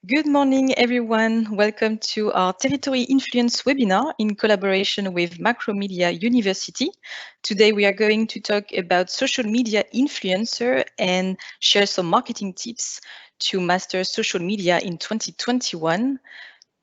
Good morning, everyone. Welcome to our Territory Influence webinar in collaboration with Macromedia University. Today, we are going to talk about social media influencer and share some marketing tips to master social media in 2021.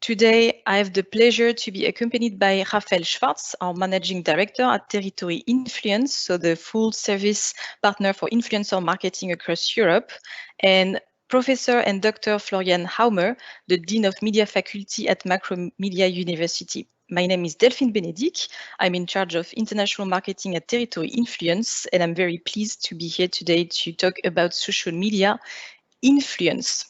Today, I have the pleasure to be accompanied by Rafael Schwartz, our Managing Director at Territory Influence, so the full service partner for influencer marketing across Europe, and Professor and Dr. Florian Haumer, the Dean of Media Faculty at Macromedia University. My name is Delphine Benedict. I'm in charge of international marketing at Territory Influence, and I'm very pleased to be here today to talk about social media influence.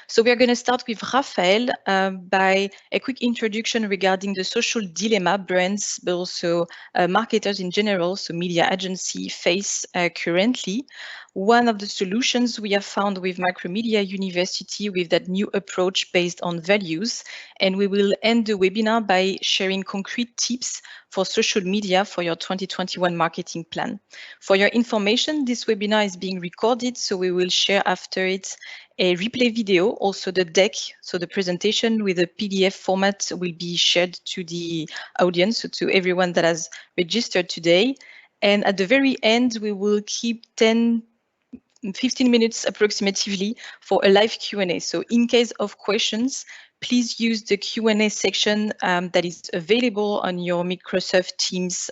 So we are going to start with Rafael by a quick introduction regarding the social dilemma brands, but also marketers in general, so media agency face currently. One of the solutions we have found with Macromedia University with that new approach based on values. And we will end the webinar by sharing concrete tips for social media for your 2021 marketing plan. For your information, this webinar is being recorded, so we will share after it a replay video, also the deck, so the presentation with a PDF format will be shared to the audience, so to everyone that has registered today. And at the very end, we will keep 15 minutes approximately for a live Q&A. So in case of questions, please use the Q&A section that is available on your Microsoft Teams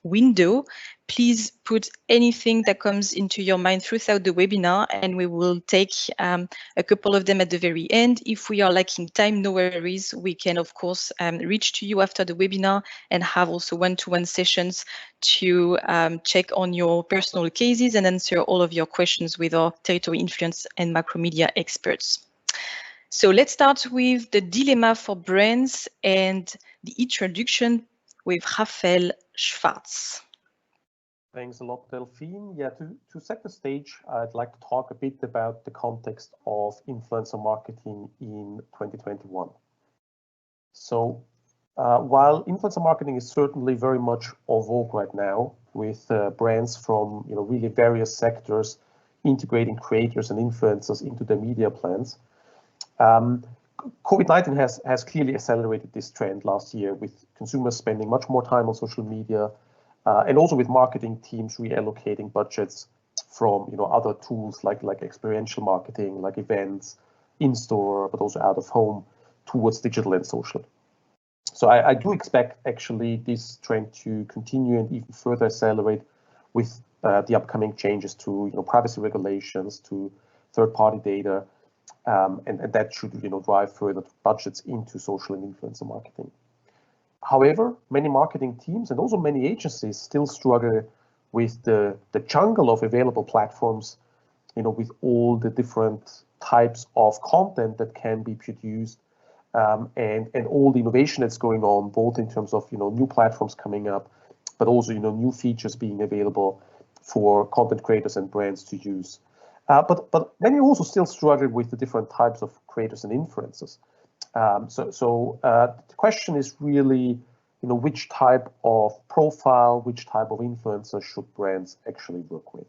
window. Please put anything that comes into your mind throughout the webinar, and we will take a couple of them at the very end. If we are lacking time, no worries. We can, of course, reach to you after the webinar and have also one-to-one sessions to check on your personal cases and answer all of your questions with our Territory Influence and Macromedia experts. So let's start with the dilemma for brands and the introduction with Rafael Schwartz. Thanks a lot, Delphine. Yeah, to set the stage, I'd like to talk a bit about the context of influencer marketing in 2021. So while influencer marketing is certainly very much en vogue right now, with brands from really various sectors integrating creators and influencers into their media plans, COVID-19 has clearly accelerated this trend last year, with consumers spending much more time on social media, and also with marketing teams reallocating budgets from other tools like experiential marketing, like events, in-store, but also out of home, towards digital and social. So I do expect actually this trend to continue and even further accelerate with the upcoming changes to privacy regulations, to third-party data, and that should drive further budgets into social and influencer marketing. However, many marketing teams and also many agencies still struggle with the jungle of available platforms, with all the different types of content that can be produced, and all the innovation that's going on, both in terms of new platforms coming up, but also new features being available for content creators and brands to use. But many also still struggle with the different types of creators and influencers. So the question is really, which type of profile, which type of influencer should brands actually work with?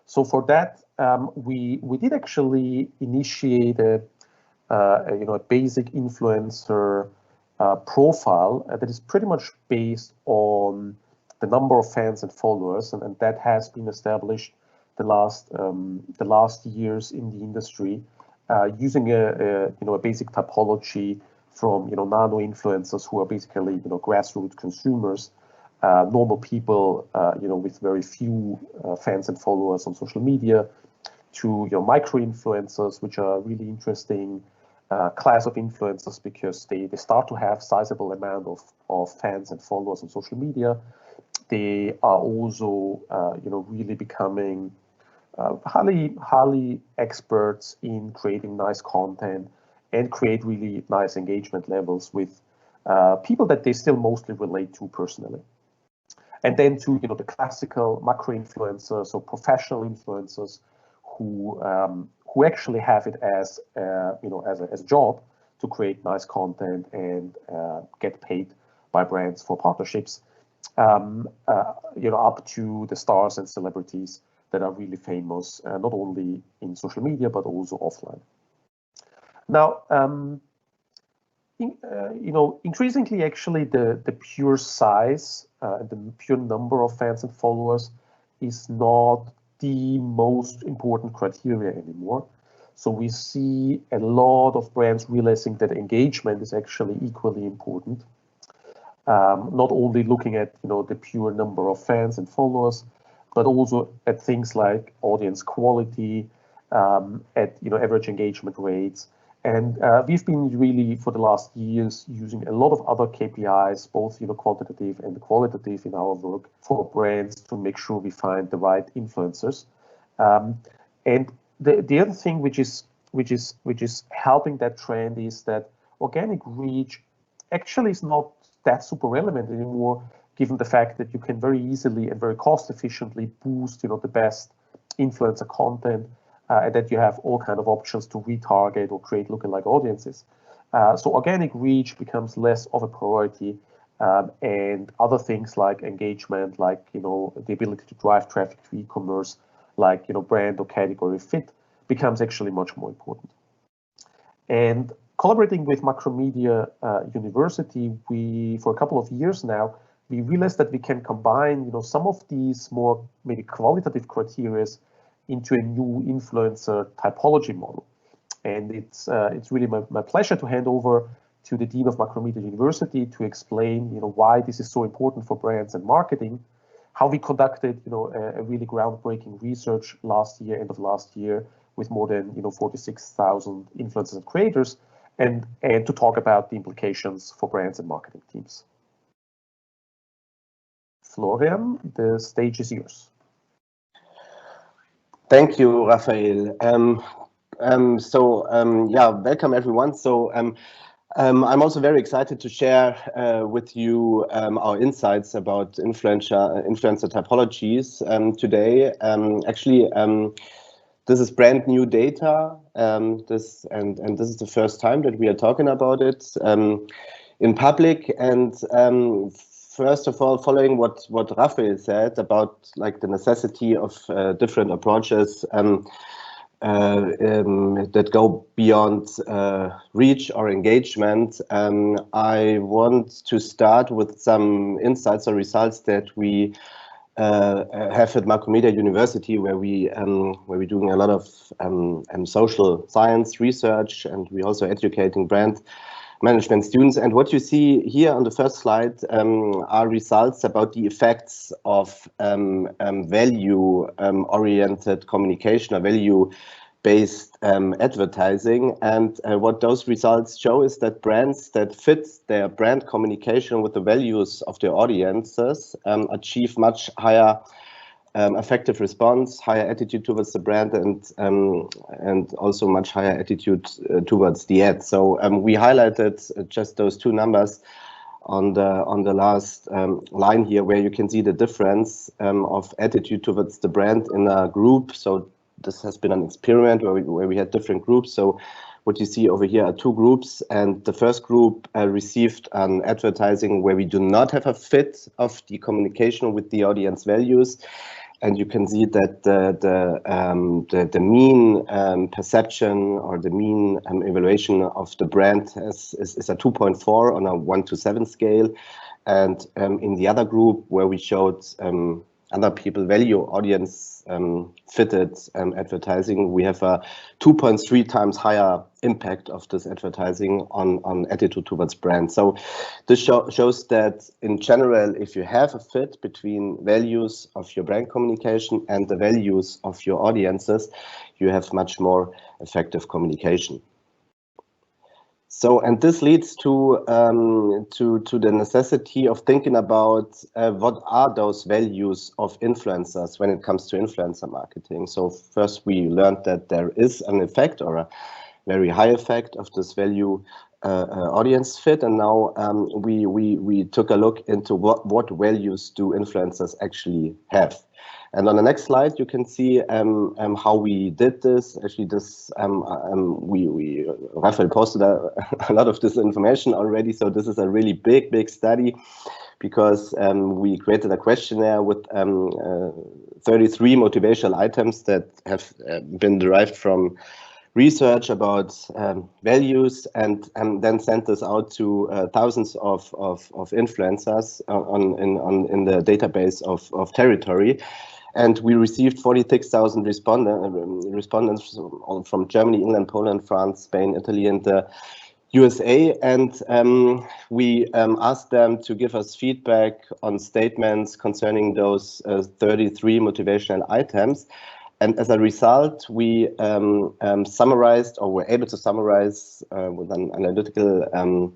So for that, we did actually initiate a basic influencer profile that is pretty much based on the number of fans and followers, and that has been established the last years in the industry, using a basic typology from nano influencers who are basically grassroots consumers, normal people with very few fans and followers on social media, to micro influencers, which are really interesting class of influencers because they start to have sizable amount of fans and followers on social media. They are also really becoming highly experts in creating nice content and create really nice engagement levels with people that they still mostly relate to personally. And then to the classical macro influencers or professional influencers who actually have it as as a job to create nice content and get paid by brands for partnerships, up to the stars and celebrities that are really famous, not only in social media, but also offline. Now, increasingly, actually, the pure size, the pure number of fans and followers is not the most important criteria anymore. So we see a lot of brands realizing that engagement is actually equally important. Not only looking at the pure number of fans and followers, but also at things like audience quality, at average engagement rates. And we've been really, for the last years, using a lot of other KPIs, both quantitative and qualitative in our work for brands to make sure we find the right influencers. And the other thing which is helping that trend is that organic reach actually is not that super relevant anymore, given the fact that you can very easily and very cost efficiently boost the best influencer content. And that you have all kind of options to retarget or create lookalike audiences. So organic reach becomes less of a priority, and other things like engagement, like the ability to drive traffic to e-commerce, like brand or category fit, becomes actually much more important. And collaborating with Macromedia University, for a couple of years now, we realized that we can combine some of these more maybe qualitative criteria into a new influencer typology model. And it's really my pleasure to hand over to the Dean of Macromedia University to explain why this is so important for brands and marketing, how we conducted a really groundbreaking research end of last year, with more than 46,000 influencers and creators, and to talk about the implications for brands and marketing teams. Florian, the stage is yours. Thank you, Raphael. Welcome everyone. So I'm also very excited to share with you our insights about influencer typologies today. This is brand new data. This is the first time that we are talking about it in public. And first of all, following what Raphael said about like the necessity of different approaches that go beyond reach or engagement, I want to start with some insights or results that we have at Macromedia University, where we're doing a lot of social science research, and we're also educating brand management students. And what you see here on the first slide are results about the effects of value-oriented communication or value-based advertising. And what those results show is that brands that fit their brand communication with the values of their audiences achieve much higher effective response, higher attitude towards the brand, and also much higher attitude towards the ad. So we highlighted just those two numbers on the last line here, where you can see the difference of attitude towards the brand in a group. So this has been an experiment where we had different groups. So what you see over here are two groups, and the first group received an advertising where we do not have a fit of the communication with the audience values. And you can see that the mean perception or the mean evaluation of the brand is a 2.4 on a 1 to 7 scale. And in the other group, where we showed other people value audience fitted advertising, we have a 2.3 times higher impact of this advertising on attitude towards brand. So this shows that in general, if you have a fit between values of your brand communication and the values of your audiences, you have much more effective communication. So, and this leads to the necessity of thinking about what are those values of influencers when it comes to influencer marketing. So first we learned that there is an effect, or a very high effect, of this value audience fit, and now we took a look into what values do influencers actually have. And on the next slide, you can see how we did this. Actually, this Raphael posted a lot of this information already. So this is a really big study, because we created a questionnaire with 33 motivational items that have been derived from research about values, and then sent this out to thousands of influencers in the database of Territory. And we received 46,000 respondents from Germany, England, Poland, France, Spain, Italy, and the USA. And we asked them to give us feedback on statements concerning those 33 motivational items. And as a result, we summarized, or were able to summarize with an analytical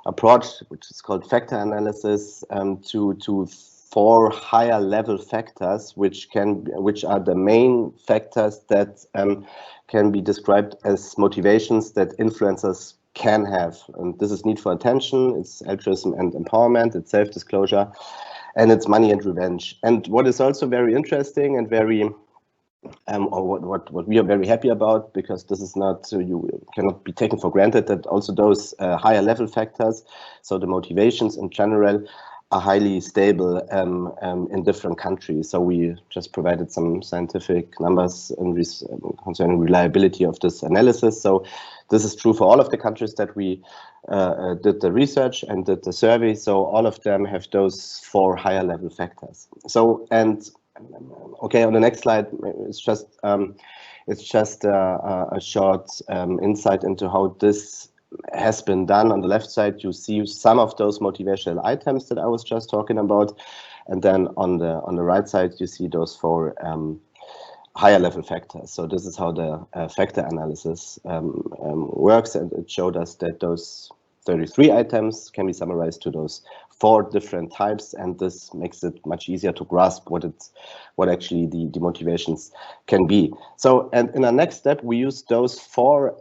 approach, which is called factor analysis, to 4 higher level factors, which are the main factors that can be described as motivations that influencers can have. And this is need for attention, it's altruism and empowerment, it's self-disclosure, and it's money and revenge. And what is also very interesting and very or what we are very happy about, because this is not, you cannot be taken for granted, that also those higher level factors, so the motivations in general, are highly stable in different countries. So we just provided some scientific numbers concerning reliability of this analysis. So this is true for all of the countries that we did the research and did the survey. So all of them have those 4 higher level factors. So, and okay, on the next slide, it's just a short insight into how this has been done. On the left side, you see some of those motivational items that I was just talking about, and then on the right side, you see those 4 higher level factors. So this is how the factor analysis works, and it showed us that those 33 items can be summarized to those 4 different types, and this makes it much easier to grasp what actually the motivations can be. So, and in our next step, we use those 4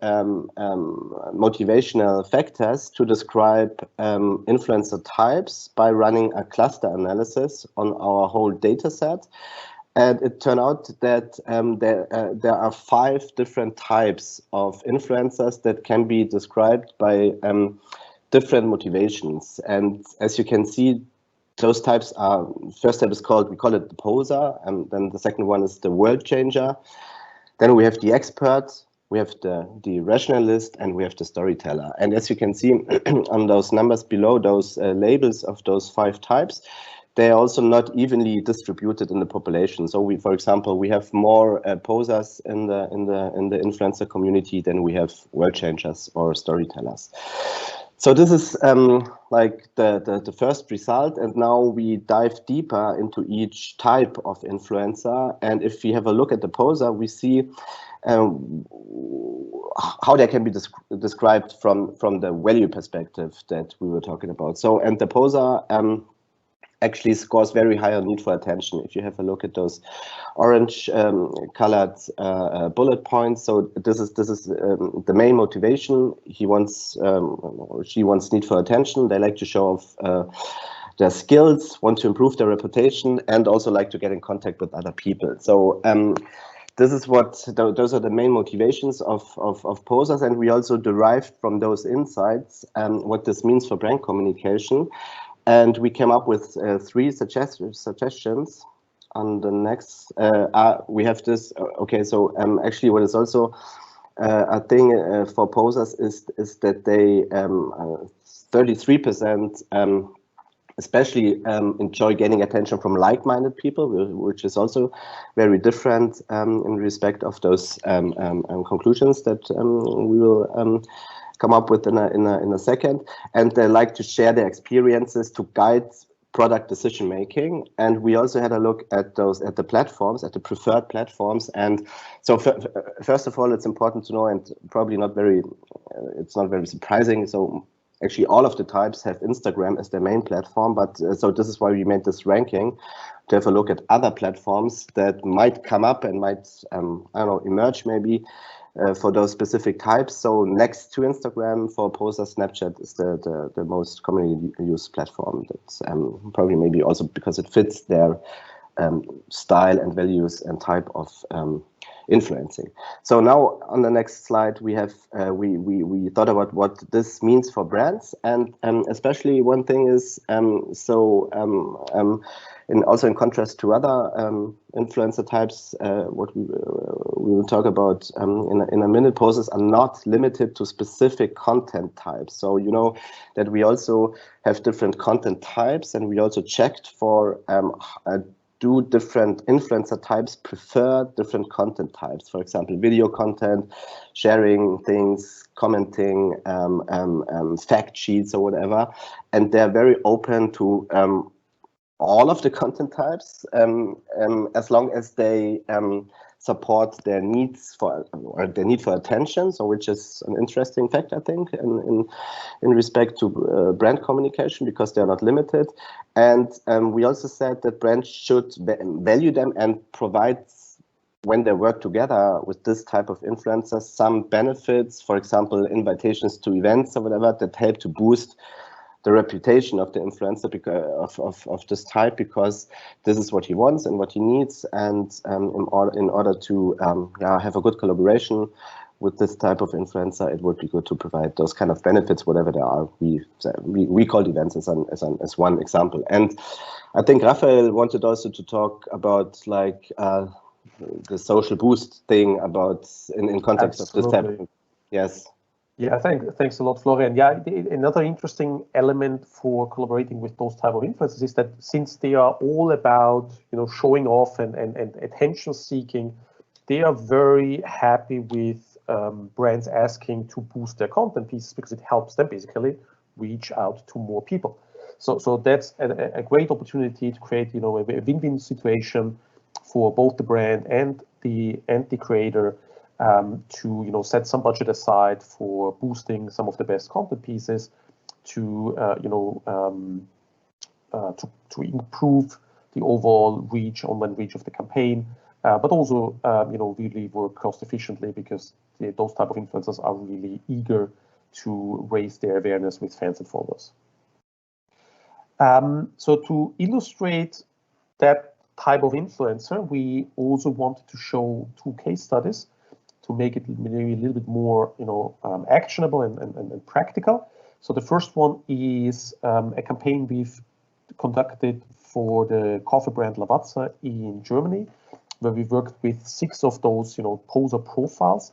motivational factors to describe influencer types by running a cluster analysis on our whole data set. And it turned out that there are 5 different types of influencers that can be described by different motivations. And as you can see, those types are, first type is called, we call it the poser, and then the second one is the world changer. Then we have the expert, we have the rationalist, and we have the storyteller. And as you can see on those numbers below, those labels of those 5 types, they are also not evenly distributed in the population. So we, for example, we have more posers in the influencer community than we have world changers or storytellers. So this is like the first result, and now we dive deeper into each type of influencer. And if we have a look at the poser, we see how they can be described from the value perspective that we were talking about. So, and the poser actually scores very high on need for attention. If you have a look at those orange colored bullet points, so this is the main motivation. He wants or she wants need for attention. They like to show off their skills, want to improve their reputation, and also like to get in contact with other people. So this is what those are the main motivations of posers, and we also derived from those insights what this means for brand communication. And we came up with 3 suggestions. On the next, we have this. Okay, so actually, what is also a thing for posers is that they 33% especially enjoy getting attention from like-minded people, which is also very different in respect of those conclusions that we will come up with in a second. And they like to share their experiences to guide product decision making. And we also had a look at the platforms, at the preferred platforms. And so first of all, it's important to know, and probably not very, it's not very surprising. So actually all of the types have Instagram as their main platform, but so this is why we made this ranking, to have a look at other platforms that might come up and might, I don't know, emerge maybe for those specific types. So next to Instagram for posers, Snapchat is the most commonly used platform. That's probably maybe also because it fits their style and values and type of influencing. So now on the next slide, we have we thought about what this means for brands, and especially one thing is also in contrast to other influencer types, what we will talk about in a minute, poses are not limited to specific content types. So you know that we also have different content types, and we also checked for do different influencer types prefer different content types? For example, video content, sharing things, commenting, fact sheets or whatever. And they're very open to all of the content types as long as they support their needs for attention. So which is an interesting fact, I think, in respect to brand communication, because they're not limited. And we also said that brands should value them and provide, when they work together with this type of influencers, some benefits, for example, invitations to events or whatever, that help to boost the reputation of the influencer because of this type, because this is what he wants and what he needs, and in order to have a good collaboration with this type of influencer, it would be good to provide those kind of benefits, whatever they are. We called events as one example. And I think Raphael wanted also to talk about like the social boost thing about in context Absolutely. of this type. Yes. Yeah, thanks a lot, Florian. Yeah, another interesting element for collaborating with those type of influencers is that since they are all about showing off and attention seeking, they are very happy with brands asking to boost their content pieces, because it helps them basically reach out to more people. So that's a great opportunity to create a win-win situation for both the brand and the creator. To set some budget aside for boosting some of the best content pieces, to improve the overall online reach of the campaign, but also really work cost efficiently, because those type of influencers are really eager to raise their awareness with fans and followers. So to illustrate that type of influencer, we also wanted to show 2 case studies to make it maybe a little bit more, actionable and practical. So the first one is a campaign we've conducted for the coffee brand Lavazza in Germany, where we worked with 6 of those, poser profiles.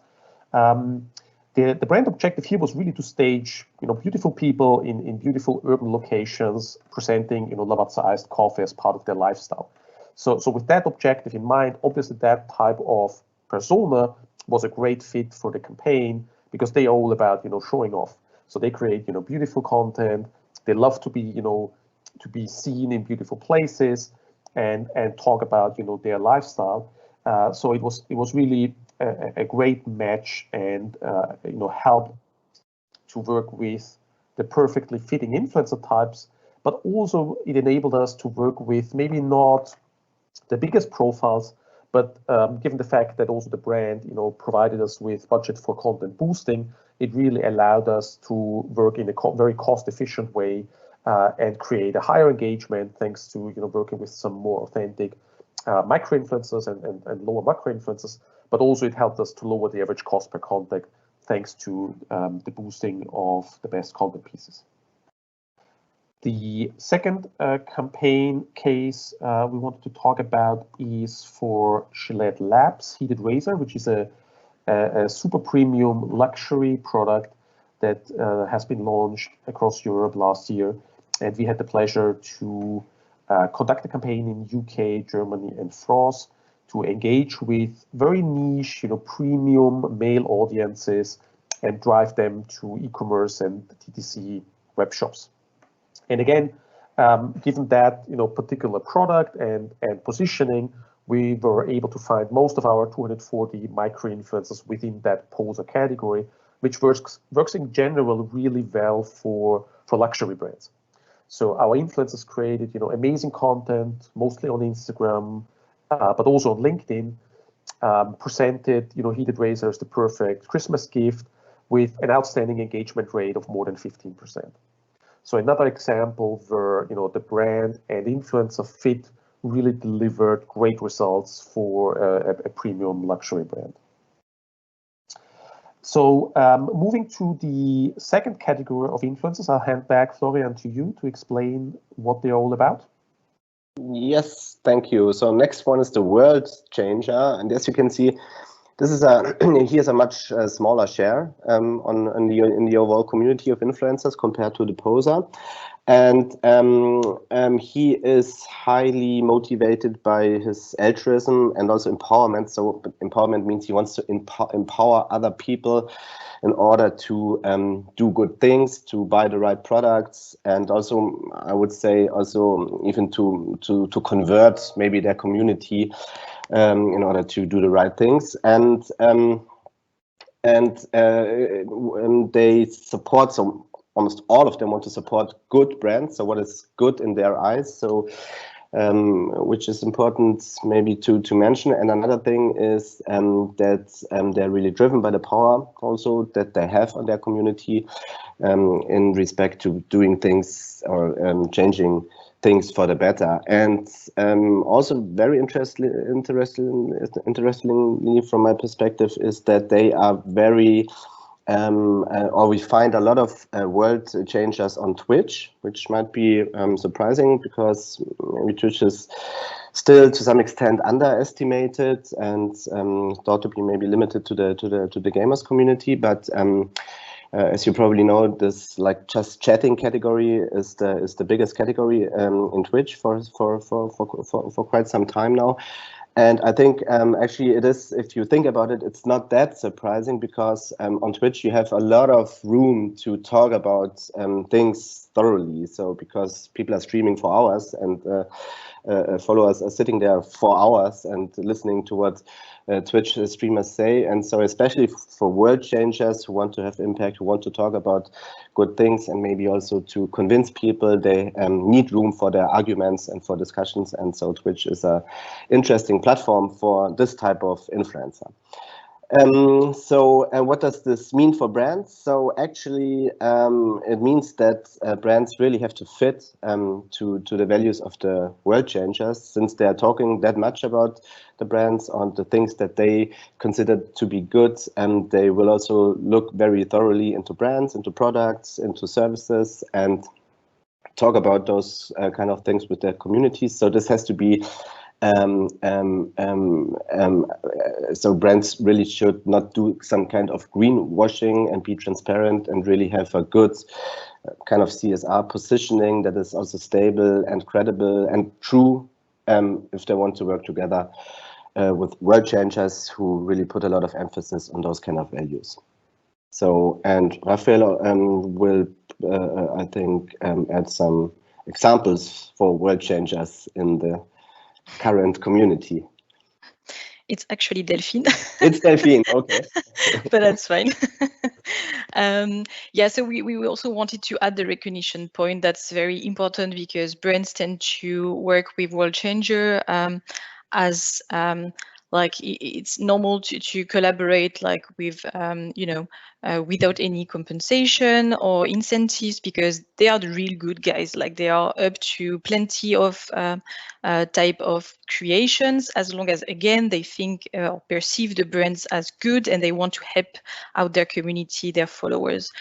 The brand objective here was really to stage, beautiful people in beautiful urban locations, presenting, Lavazza iced coffee as part of their lifestyle. So with that objective in mind, obviously that type of persona was a great fit for the campaign, because they're all about showing off. So they create beautiful content. They love to be seen in beautiful places and talk about their lifestyle. So it was really a great match, and help to work with the perfectly fitting influencer types. But also it enabled us to work with maybe not the biggest profiles, but given the fact that also the brand, provided us with budget for content boosting, it really allowed us to work in a very cost-efficient way and create a higher engagement, thanks to working with some more authentic micro-influencers and lower macro-influencers. But also it helped us to lower the average cost per contact, thanks to the boosting of the best content pieces. The second campaign case we wanted to talk about is for Schuled Labs Heated Razor, which is a super premium luxury product that has been launched across Europe last year. And we had the pleasure to conduct a campaign in UK, Germany, and France to engage with very niche, premium male audiences and drive them to e-commerce and TTC web shops. And again, given that particular product and positioning, we were able to find most of our 240 micro-influencers within that poser category, which works in general really well for luxury brands. So our influencers created amazing content, mostly on Instagram, but also on LinkedIn, presented Heated Razor as the perfect Christmas gift, with an outstanding engagement rate of more than 15%. So another example where the brand and influencer fit really delivered great results for a premium luxury brand. So moving to the second category of influencers, I'll hand back, Florian, to you to explain what they're all about. Yes, thank you. So next one is the world changer, and as you can see, this is here's a much smaller share in the overall community of influencers compared to the poser, and he is highly motivated by his altruism and also empowerment. So empowerment means he wants to empower other people in order to do good things, to buy the right products, and also I would say also even to convert maybe their community in order to do the right things, and they support, so almost all of them want to support good brands, so what is good in their eyes, so which is important maybe to mention. And another thing is that they're really driven by the power also that they have on their community in respect to doing things or changing things for the better. And also very interestingly from my perspective is that they are very or we find a lot of world changers on Twitch, which might be surprising because maybe Twitch is still to some extent underestimated and thought to be maybe limited to the gamers community. But as you probably know, this like just chatting category is the biggest category in Twitch for quite some time now. And I think actually it is, if you think about it, it's not that surprising because on Twitch you have a lot of room to talk about things thoroughly. So because people are streaming for hours and followers are sitting there for hours and listening to what Twitch streamers say. And so especially for world changers who want to have impact, who want to talk about good things and maybe also to convince people, they need room for their arguments and for discussions. And so Twitch is an interesting platform for this type of influencer. So what does this mean for brands? So actually it means that brands really have to fit to the values of the world changers, since they are talking that much about the brands on the things that they consider to be good, and they will also look very thoroughly into brands, into products, into services, and talk about those kind of things with their communities. So this has to be so brands really should not do some kind of greenwashing and be transparent and really have a good kind of CSR positioning that is also stable and credible and true if they want to work together with world changers who really put a lot of emphasis on those kind of values. So, and Raphael will, I think, add some examples for world changers in the current community. It's actually Delphine. It's Delphine, okay. But that's fine. Yeah, so we also wanted to add the recognition point. That's very important because brands tend to work with world changer as like it's normal to collaborate like with without any compensation or incentives, because they are the real good guys. Like they are up to plenty of type of creations, as long as again they think or perceive the brands as good and they want to help out their community, their followers.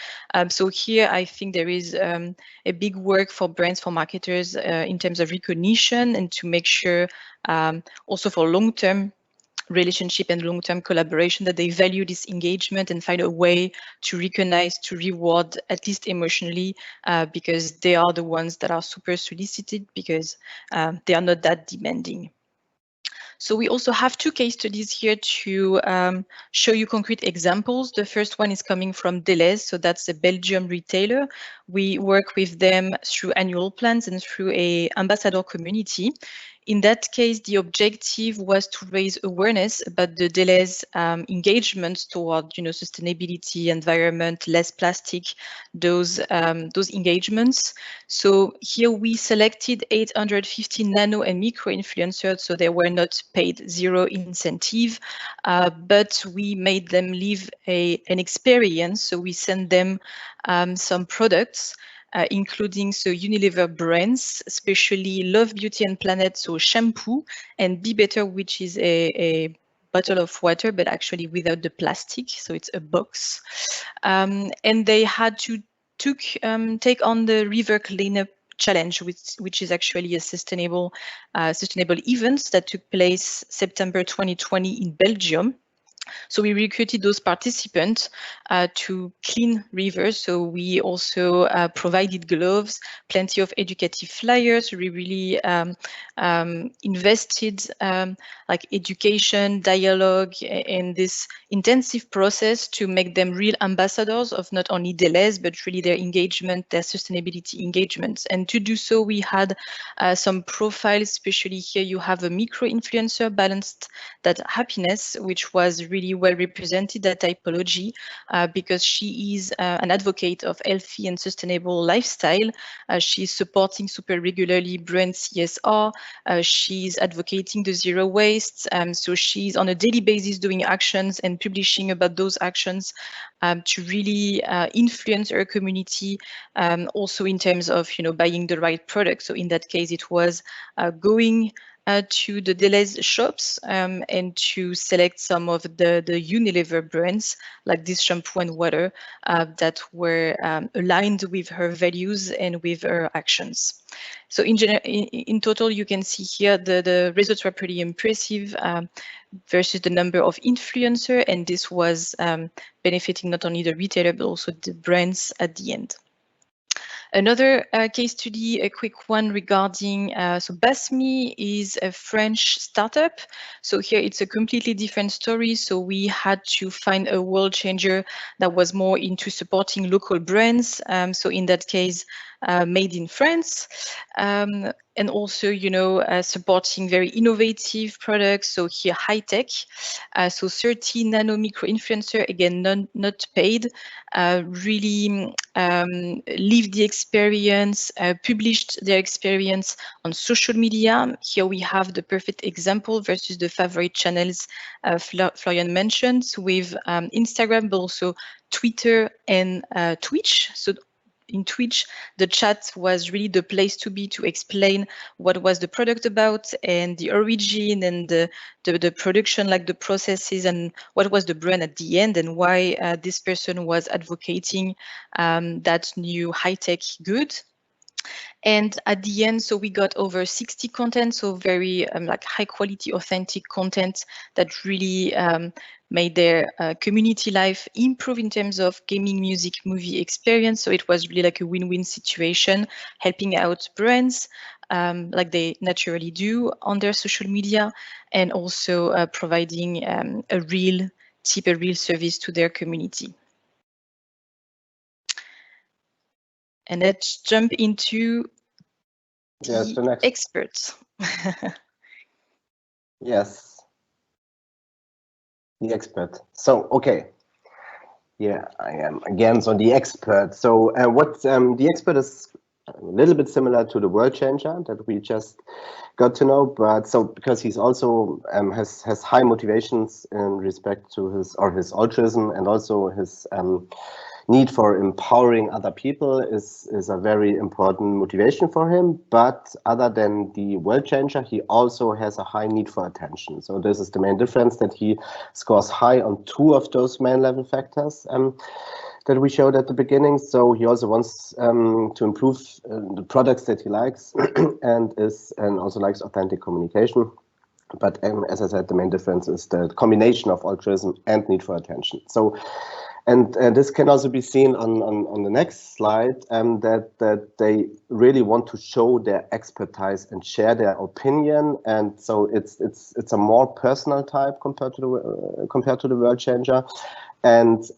So here I think there is a big work for brands, for marketers in terms of recognition, and to make sure also for long-term relationship and long-term collaboration that they value this engagement and find a way to recognize, to reward, at least emotionally, because they are the ones that are super solicited, because they are not that demanding. So we also have two case studies here to show you concrete examples. The first one is coming from Deleuze, so that's a Belgium retailer. We work with them through annual plans and through a ambassador community. In that case, the objective was to raise awareness about the Deleuze engagements toward, sustainability, environment, less plastic, those engagements. So here we selected 850 nano and micro influencers, so they were not paid, zero incentive, but we made them live an experience. So we sent them some products including Unilever brands, especially Love Beauty and Planet, shampoo, and Be Better, which is a bottle of water, but actually without the plastic, so it's a box. And they had to take on the River Cleanup Challenge, which is actually a sustainable event that took place September 2020 in Belgium. So we recruited those participants to clean rivers. So we also provided gloves, plenty of educative flyers. We really invested like education, dialogue, and this intensive process to make them real ambassadors of not only Deleuze, but really their engagement, their sustainability engagements. And to do so, we had some profiles, especially here you have a micro-influencer, Balanced That Happiness, which was really well represented at Typology because she is an advocate of healthy and sustainable lifestyle. She's supporting super regularly brand CSR. She's advocating the zero waste. So she's on a daily basis doing actions and publishing about those actions to really influence her community, also in terms of buying the right product. So in that case, it was going to the Deleuze shops and to select some of the Unilever brands like this shampoo and water that were aligned with her values and with her actions. So in total, you can see here the results were pretty impressive versus the number of influencers, and this was benefiting not only the retailer but also the brands at the end. Another case study, a quick one regarding, so Basmi is a French startup. So here it's a completely different story. So we had to find a world changer that was more into supporting local brands. So in that case, made in France. And also, supporting very innovative products. So here, high tech. So 30 nano micro influencer, again, not paid, really lived the experience, published their experience on social media. Here we have the perfect example versus the favorite channels Florian mentioned with Instagram, but also Twitter and Twitch. So in Twitch, the chat was really the place to be to explain what was the product about and the origin and the production, like the processes, and what was the brand at the end and why this person was advocating that new high-tech good. And at the end, so we got over 60 content, so very like high quality, authentic content that really made their community life improve in terms of gaming, music, movie experience. So it was really like a win-win situation, helping out brands like they naturally do on their social media, and also providing a real tip, a real service to their community. And let's jump into the next experts. Yes, the expert. So, okay. Yeah, I am again on the expert. So what the expert is a little bit similar to the world changer that we just got to know, but so because he's also has high motivations in respect to his altruism and also his need for empowering other people is a very important motivation for him. But other than the world changer, he also has a high need for attention. So this is the main difference, that he scores high on 2 of those main level factors that we showed at the beginning. So he also wants to improve the products that he likes and also likes authentic communication. But as I said, the main difference is the combination of altruism and need for attention. So, and this can also be seen on the next slide, that they really want to show their expertise and share their opinion, and so it's a more personal type compared to the world changer, and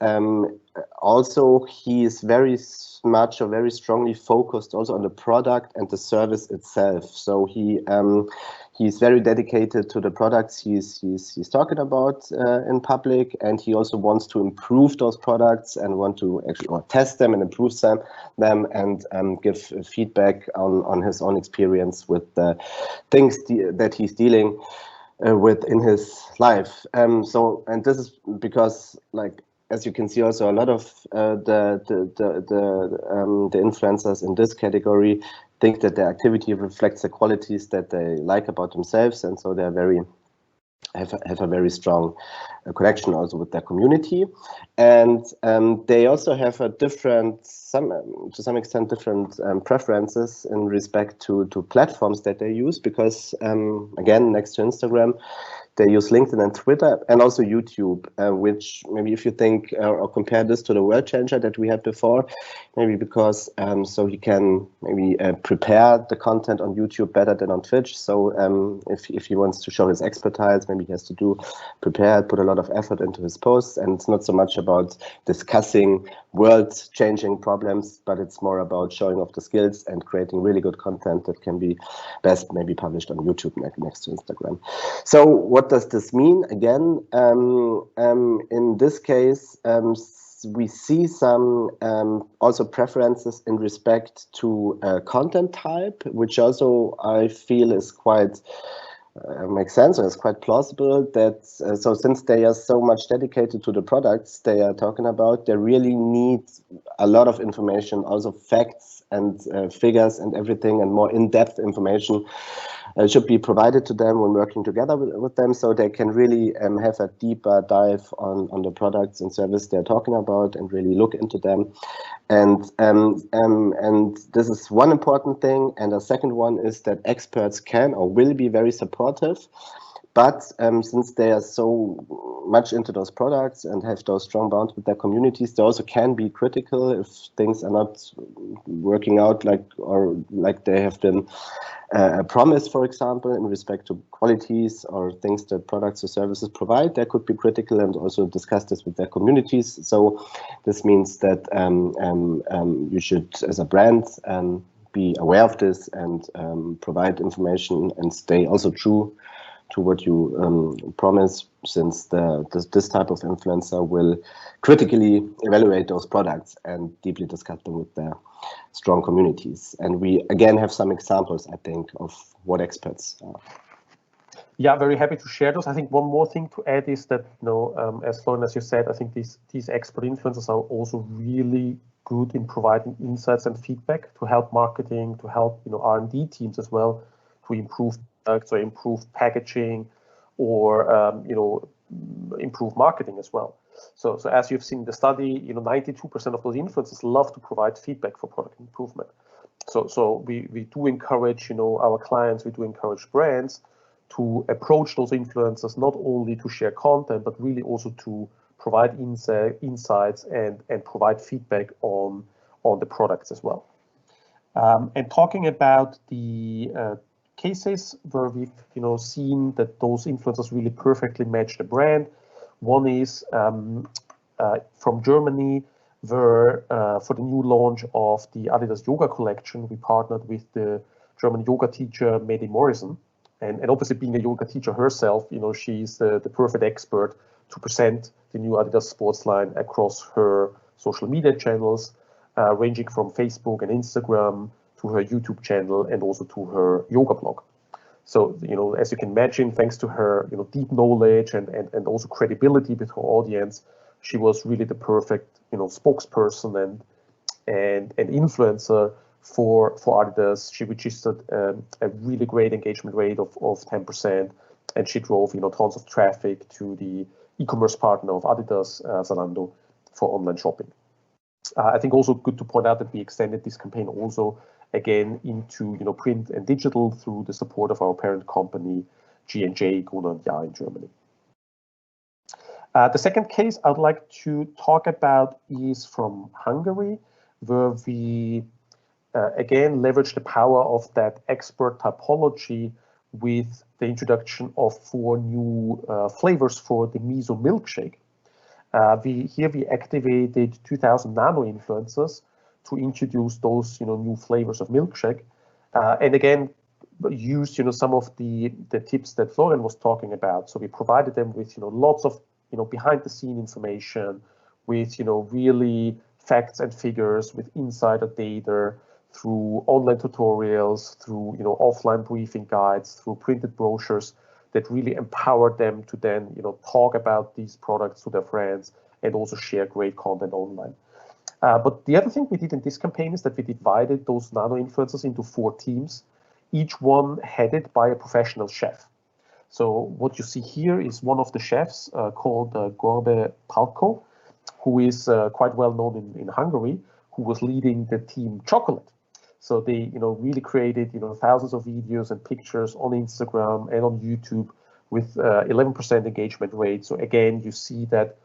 also he is very much or very strongly focused also on the product and the service itself. So he's very dedicated to the products he's talking about in public, and he also wants to improve those products and want to actually test them and improve them and give feedback on his own experience with the things that he's dealing with in his life. And this is because, like, as you can see, also a lot of the influencers in this category think that their activity reflects the qualities that they like about themselves, and so they're have a very strong connection also with their community, and they also have a different, to some extent, different preferences in respect to platforms that they use, because again, next to Instagram, they use LinkedIn and Twitter and also YouTube, which maybe if you think or compare this to the world changer that we had before, maybe because so he can maybe prepare the content on YouTube better than on Twitch. So if he wants to show his expertise, maybe he has to prepare, put a lot of effort into his posts, and it's not so much about discussing world-changing problems, but it's more about showing off the skills and creating really good content that can be best maybe published on YouTube next to Instagram. So what does this mean? Again, in this case, we see some also preferences in respect to content type, which also I feel is quite makes sense, and it's quite plausible that so since they are so much dedicated to the products they are talking about, they really need a lot of information, also facts and figures and everything, and more in-depth information should be provided to them when working together with them, so they can really have a deeper dive on the products and service they're talking about and really look into them. And this is one important thing. And the second one is that experts can or will be very supportive. But since they are so much into those products and have those strong bonds with their communities, they also can be critical if things are not working out like they have been promised, for example, in respect to qualities or things that products or services provide. They could be critical and also discuss this with their communities. So this means that you should, as a brand, be aware of this and provide information and stay also true to what you promise, since this type of influencer will critically evaluate those products and deeply discuss them with their strong communities. And we again have some examples, I think, of what experts are. Yeah, very happy to share those. I think one more thing to add is that, as Florian, as you said, I think these expert influencers are also really good in providing insights and feedback to help marketing, to help R&D teams as well to improve products or improve packaging or improve marketing as well. So as you've seen in the study, 92% of those influencers love to provide feedback for product improvement. So we do encourage our clients, we do encourage brands to approach those influencers not only to share content, but really also to provide insights and provide feedback on the products as well. And talking about the cases where we've seen that those influencers really perfectly match the brand. One is from Germany, where for the new launch of the Adidas Yoga collection, we partnered with the German yoga teacher Medi Morrison. And obviously, being a yoga teacher herself, she's the perfect expert to present the new Adidas sports line across her social media channels, ranging from Facebook and Instagram to her YouTube channel and also to her yoga blog. So, as you can imagine, thanks to her deep knowledge and also credibility with her audience, she was really the perfect spokesperson and influencer for Adidas. She registered a really great engagement rate of 10%, and she drove tons of traffic to the e-commerce partner of Adidas, Zalando, for online shopping. I think also good to point out that we extended this campaign also again into print and digital through the support of our parent company G&J Gruner & Jahr in Germany. The second case I'd like to talk about is from Hungary, where we again leverage the power of that expert typology with the introduction of 4 new flavors for the miso milkshake. Here we activated 2,000 nano influencers to introduce those new flavors of milkshake, and again used some of the tips that Florian was talking about. So we provided them with lots of behind the scene information, with really facts and figures, with insider data, through online tutorials, through offline briefing guides, through printed brochures that really empowered them to then talk about these products to their friends and also share great content online. But the other thing we did in this campaign is that we divided those nano influencers into 4 teams, each one headed by a professional chef. So what you see here is one of the chefs called Gorbe Palko, who is quite well known in Hungary, who was leading the team Chocolate. So they, really created, thousands of videos and pictures on Instagram and on YouTube with 11% engagement rate. So again, you see that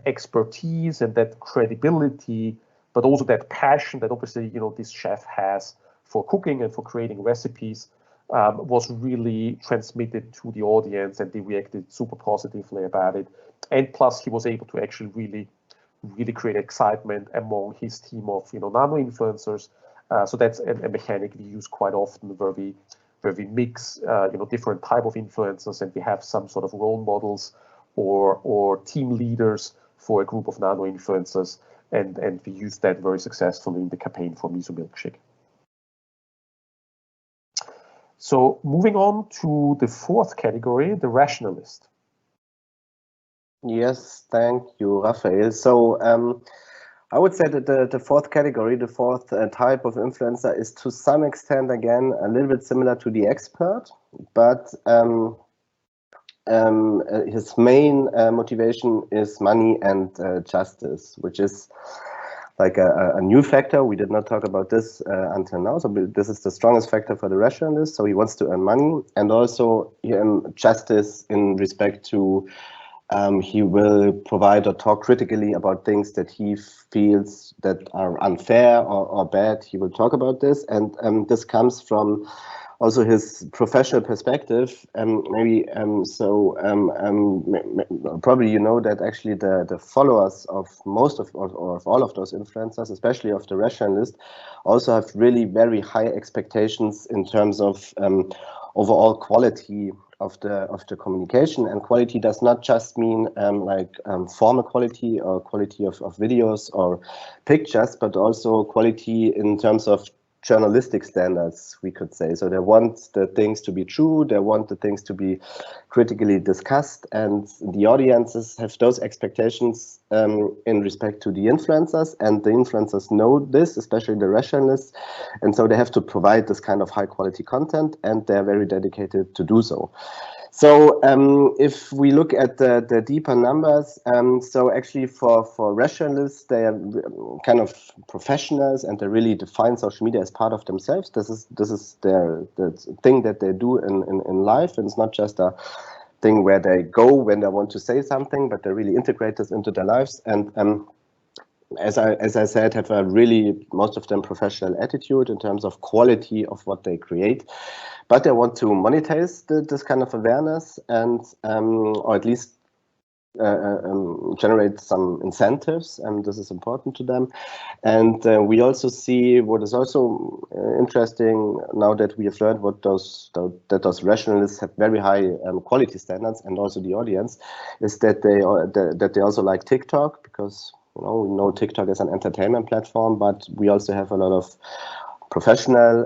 expertise and that credibility, but also that passion that obviously, this chef has for cooking and for creating recipes was really transmitted to the audience, and they reacted super positively about it. And plus, he was able to actually really create excitement among his team of, nano influencers. So that's a mechanic we use quite often, where we mix, different type of influencers, and we have some sort of role models or team leaders for a group of nano influencers, and we use that very successfully in the campaign for Miso Milkshake. So moving on to the 4th category, the Rationalist. Yes, thank you, Raphael. So I would say that the 4th category, the 4th type of influencer, is to some extent, again, a little bit similar to the expert, but his main motivation is money and justice, which is like a new factor. We did not talk about this until now. So this is the strongest factor for the rationalist. So he wants to earn money, and also justice in respect to he will provide or talk critically about things that he feels that are unfair or bad. He will talk about this, and this comes from also his professional perspective. Probably you know that actually the followers of most of or of all of those influencers, especially of the rationalist, also have really very high expectations in terms of overall quality of the communication. And quality does not just mean formal quality or quality of videos or pictures, but also quality in terms of journalistic standards, we could say. So they want the things to be true, they want the things to be critically discussed, and the audiences have those expectations in respect to the influencers, and the influencers know this, especially the rationalists, and so they have to provide this kind of high quality content, and they're very dedicated to do so. So if we look at the deeper numbers, so actually for rationalists, they are kind of professionals, and they really define social media as part of themselves. This is the thing that they do in life, and it's not just a thing where they go when they want to say something, but they really integrate this into their lives. And as I said, have a really, most of them, professional attitude in terms of quality of what they create. But they want to monetize this kind of awareness, and or at least generate some incentives, and this is important to them. And we also see what is also interesting now that we have learned what those rationalists have very high quality standards, and also the audience, is that they also like TikTok, because we know TikTok is an entertainment platform, but we also have a lot of professional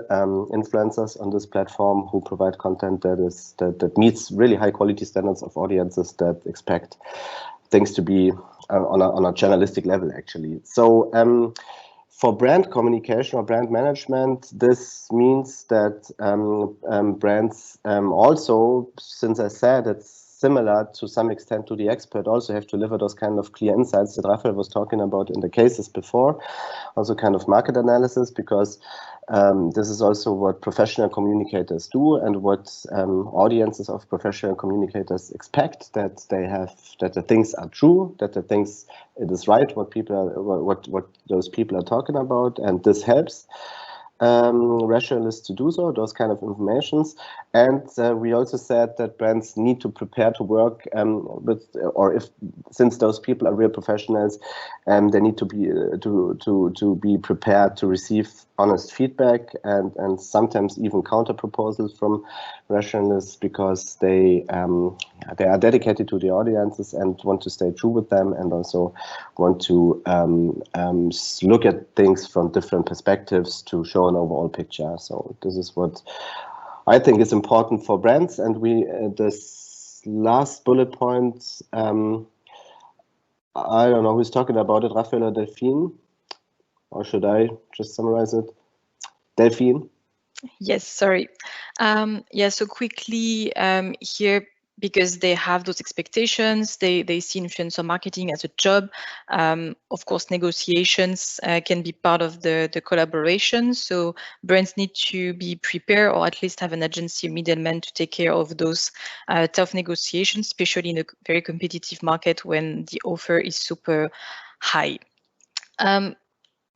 influencers on this platform who provide content that meets really high quality standards of audiences that expect things to be on a journalistic level, actually. So for brand communication or brand management, this means that brands also, since I said it's similar to some extent to the expert, also have to deliver those kind of clear insights that Raphael was talking about in the cases before, also kind of market analysis, because this is also what professional communicators do, and what audiences of professional communicators expect, that the things are true, that the things, it is right what those people are talking about, and this helps rationalists to do so, those kind of informations. And we also said that brands need to prepare to work with, or if, since those people are real professionals, they need to be prepared to receive honest feedback, and sometimes even counter proposals from rationalists, because they are dedicated to the audiences and want to stay true with them, and also want to look at things from different perspectives to show an overall picture. So this is what I think is important for brands. And we this last bullet point I don't know who's talking about it, Raphael or Delphine, or should I just summarize it? Delphine? Yes, sorry. Yeah, so quickly here, because they have those expectations, they see influencer marketing as a job. Of course, negotiations can be part of the collaboration. So brands need to be prepared, or at least have an agency middleman to take care of those tough negotiations, especially in a very competitive market when the offer is super high.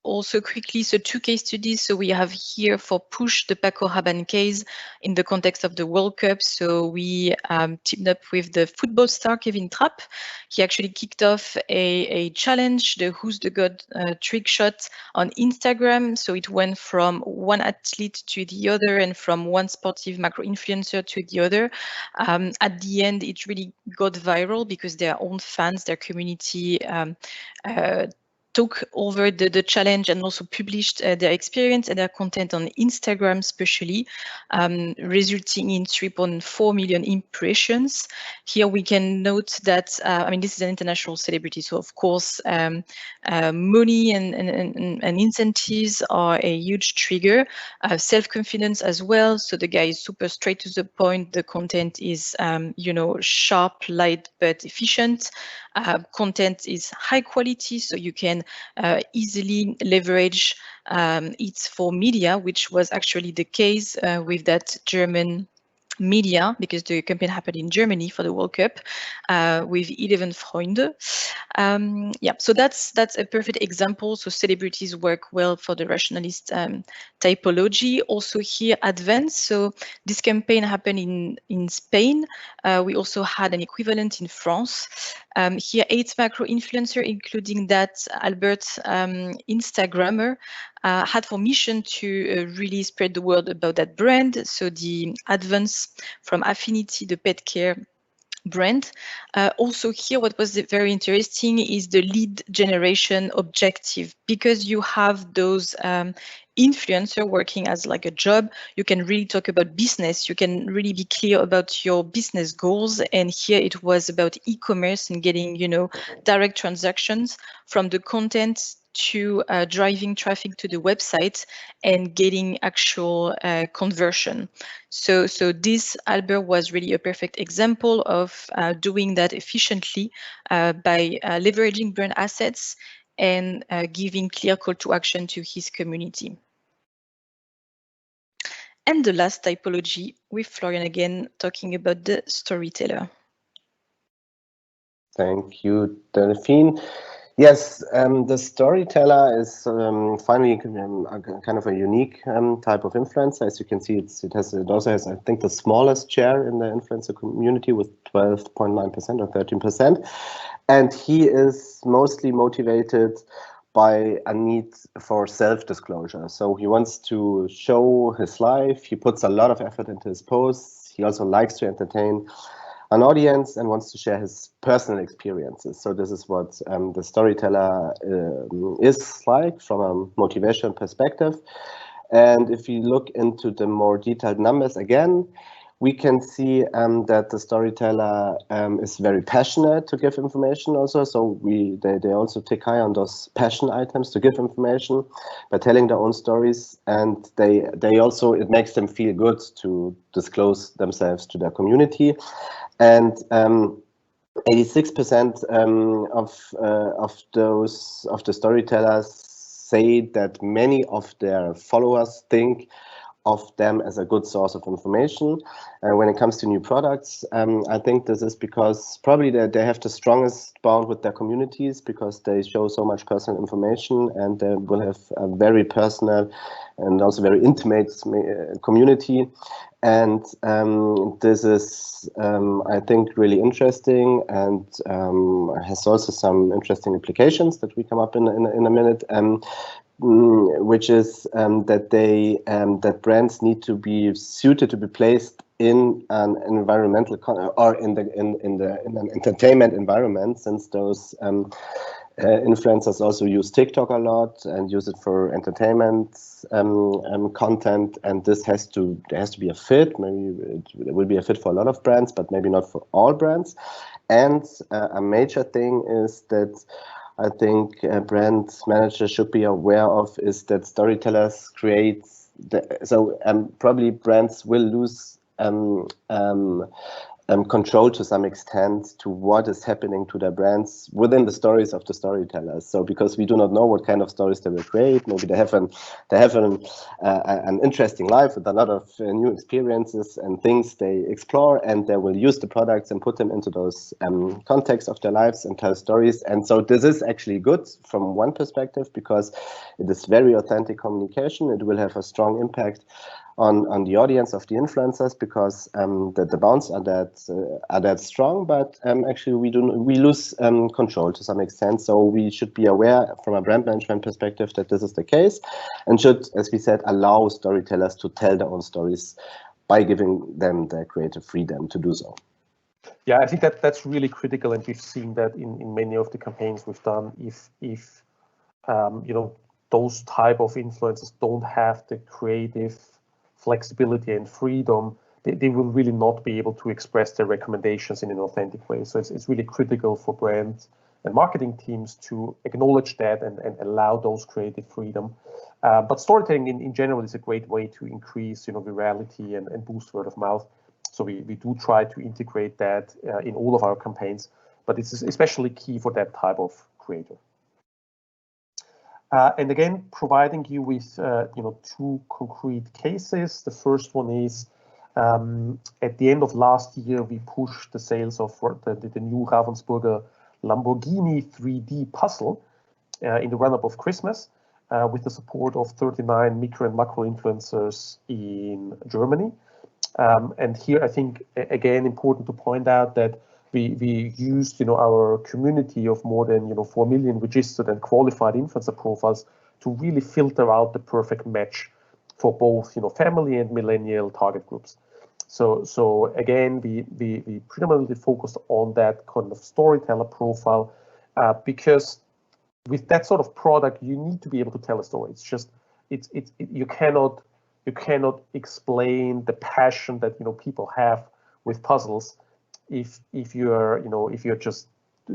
Also quickly, so 2 case studies. So we have here for Push, the Paco Rabanne case in the context of the World Cup. So we teamed up with the football star Kevin Trapp. He actually kicked off a challenge, the Who's the God trick shot on Instagram. So it went from one athlete to the other and from one sportive macro influencer to the other. At the end, it really got viral because their own fans, their community took over the challenge and also published their experience and their content on Instagram especially, resulting in 3.4 million impressions. Here we can note that, I mean, this is an international celebrity, so of course money and incentives are a huge trigger. Self-confidence as well, so the guy is super straight to the point. The content is, you know, sharp, light, but efficient. Content is high quality, so you can easily leverage it for media, which was actually the case with that German media, because the campaign happened in Germany for the World Cup with 11 Freunde. Yeah, so that's a perfect example. So celebrities work well for the Rationalist typology. Also here, advanced. So this campaign happened in Spain. We also had an equivalent in France. Here, 8 macro influencers, including that Albert Instagrammer, had for mission to really spread the word about that brand. So the Advance from Affinity, the pet care brand. Also here, what was very interesting is the lead generation objective, because you have those influencer working as like a job. You can really talk about business. You can really be clear about your business goals. And here it was about e-commerce and getting, you know, direct transactions from the content to driving traffic to the website and getting actual conversion. So this, Albert, was really a perfect example of doing that efficiently by leveraging brand assets and giving clear call to action to his community. And the last typology with Florian again, talking about the storyteller. Thank you, Delphine. Yes, the storyteller is finally kind of a unique type of influencer. As you can see, it also has, I think, the smallest share in the influencer community with 12.9% or 13%. And he is mostly motivated by a need for self-disclosure. So he wants to show his life. He puts a lot of effort into his posts. He also likes to entertain an audience and wants to share his personal experiences. So this is what the storyteller is like from a motivation perspective. And if you look into the more detailed numbers again, we can see that the storyteller is very passionate to give information also. So they also take high on those passion items to give information by telling their own stories. And they also, it makes them feel good to disclose themselves to their community. And 86% of the storytellers say that many of their followers think of them as a good source of information. When it comes to new products, I think this is because probably they have the strongest bond with their communities, because they show so much personal information, and they will have a very personal and also very intimate community. And this is, I think, really interesting, and has also some interesting implications that we come up in a minute. Which is that brands need to be suited to be placed in an environmental or in an entertainment environment, since those influencers also use TikTok a lot and use it for entertainment content, and there has to be a fit. Maybe it will be a fit for a lot of brands, but maybe not for all brands. And a major thing is that I think brand managers should be aware of is that storytellers create probably brands will lose control to some extent to what is happening to their brands within the stories of the storytellers. So because we do not know what kind of stories they will create, maybe they have an interesting life with a lot of new experiences and things they explore, and they will use the products and put them into those contexts of their lives and tell stories. And so this is actually good from one perspective because it is very authentic communication. It will have a strong impact on the audience of the influencers because the bounds are that strong, but actually we lose control to some extent. So we should be aware from a brand management perspective that this is the case, and should, as we said, allow storytellers to tell their own stories by giving them the creative freedom to do so. Yeah, I think that's really critical, and we've seen that in many of the campaigns we've done. If those type of influencers don't have the creative flexibility and freedom, they will really not be able to express their recommendations in an authentic way. So it's really critical for brands and marketing teams to acknowledge that and allow those creative freedom. But storytelling in general is a great way to increase virality and boost word of mouth. So we do try to integrate that in all of our campaigns, but it's especially key for that type of creator. And again, providing you with two concrete cases. The first one is at the end of last year, we pushed the sales of the new Ravensburger Lamborghini 3D puzzle in the run-up of Christmas with the support of 39 micro and macro influencers in Germany. And here, I think, again, important to point out that we used our community of more than 4 million registered and qualified influencer profiles to really filter out the perfect match for both family and millennial target groups. So again, we predominantly focused on that kind of storyteller profile because with that sort of product, you need to be able to tell a story. It's just you cannot explain the passion that people have with puzzles if you're just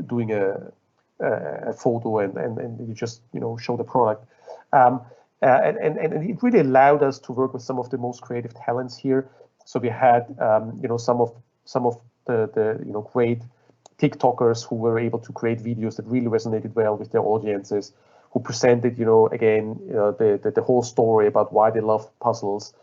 doing a photo and you just show the product. And it really allowed us to work with some of the most creative talents here. So we had some of the great TikTokers who were able to create videos that really resonated well with their audiences, who presented the whole story about why they love puzzles,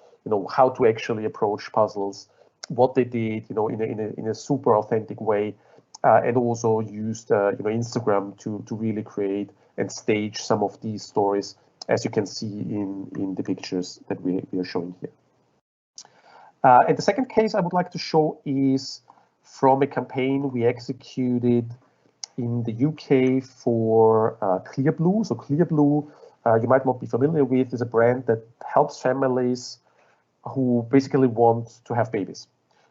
how to actually approach puzzles, what they did in a super authentic way, and also used Instagram to really create and stage some of these stories, as you can see in the pictures that we are showing here. And the second case I would like to show is from a campaign we executed in the UK for Clearblue. So Clearblue, you might not be familiar with, is a brand that helps families who basically want to have babies,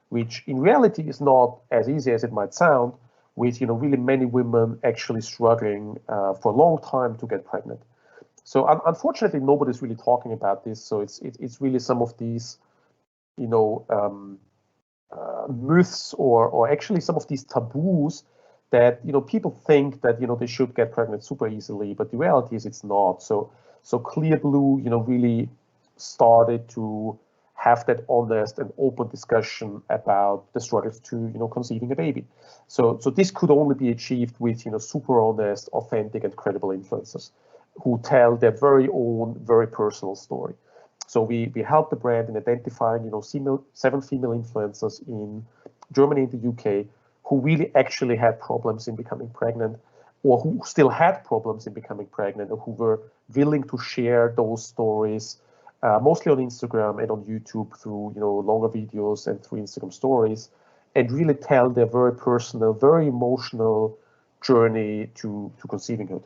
which in reality is not as easy as it might sound, with really many women actually struggling for a long time to get pregnant. So unfortunately, nobody's really talking about this. So it's really some of these myths or actually some of these taboos that people think that they should get pregnant super easily, but the reality is it's not. So Clearblue really started to have that honest and open discussion about the struggles to conceiving a baby. So this could only be achieved with super honest, authentic, and credible influencers who tell their very own, very personal story. So we helped the brand in identifying 7 female influencers in Germany and the UK who really actually had problems in becoming pregnant, or who still had problems in becoming pregnant, or who were willing to share those stories, mostly on Instagram and on YouTube through longer videos and through Instagram stories, and really tell their very personal, very emotional journey to conceivinghood.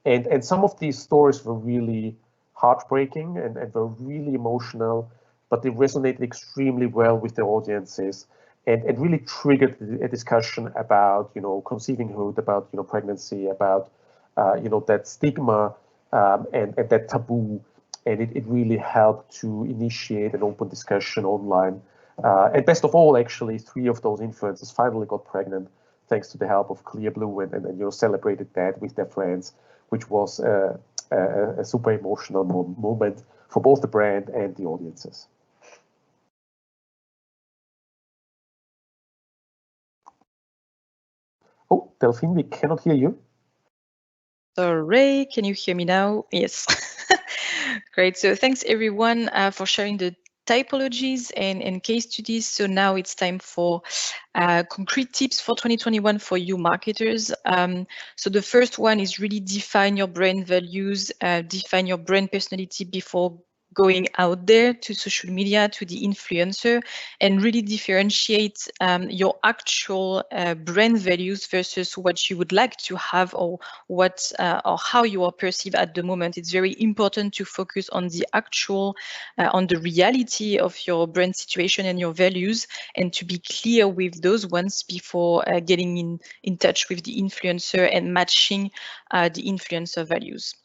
And some of these stories were really heartbreaking and were really emotional, but they resonated extremely well with their audiences and really triggered a discussion about conceivinghood, about pregnancy, about that stigma and that taboo. And it really helped to initiate an open discussion online And best of all, actually, 3 of those influencers finally got pregnant thanks to the help of Clearblue, and celebrated that with their friends, which was a super emotional moment for both the brand and the audiences. Oh, Delphine, we cannot hear you. Sorry, can you hear me now? Yes. Great. So thanks everyone for sharing the typologies and case studies. So now it's time for concrete tips for 2021 for you marketers. So the first one is really define your brand values, define your brand personality before going out there to social media, to the influencer, and really differentiate your actual brand values versus what you would like to have, or what or how you are perceived at the moment. It's very important to focus on the actual, on the reality of your brand situation and your values, and to be clear with those ones before getting in touch with the influencer and matching the influencer values.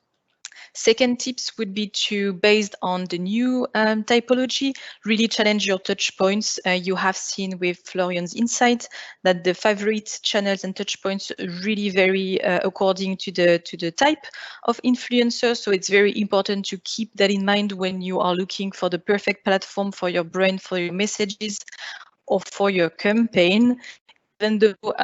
Second tips would be to, based on the new typology, really challenge your touch points. You have seen with Florian's insight that the favorite channels and touch points really vary according to the type of influencer. So it's very important to keep that in mind when you are looking for the perfect platform for your brand, for your messages, or for your campaign. Even though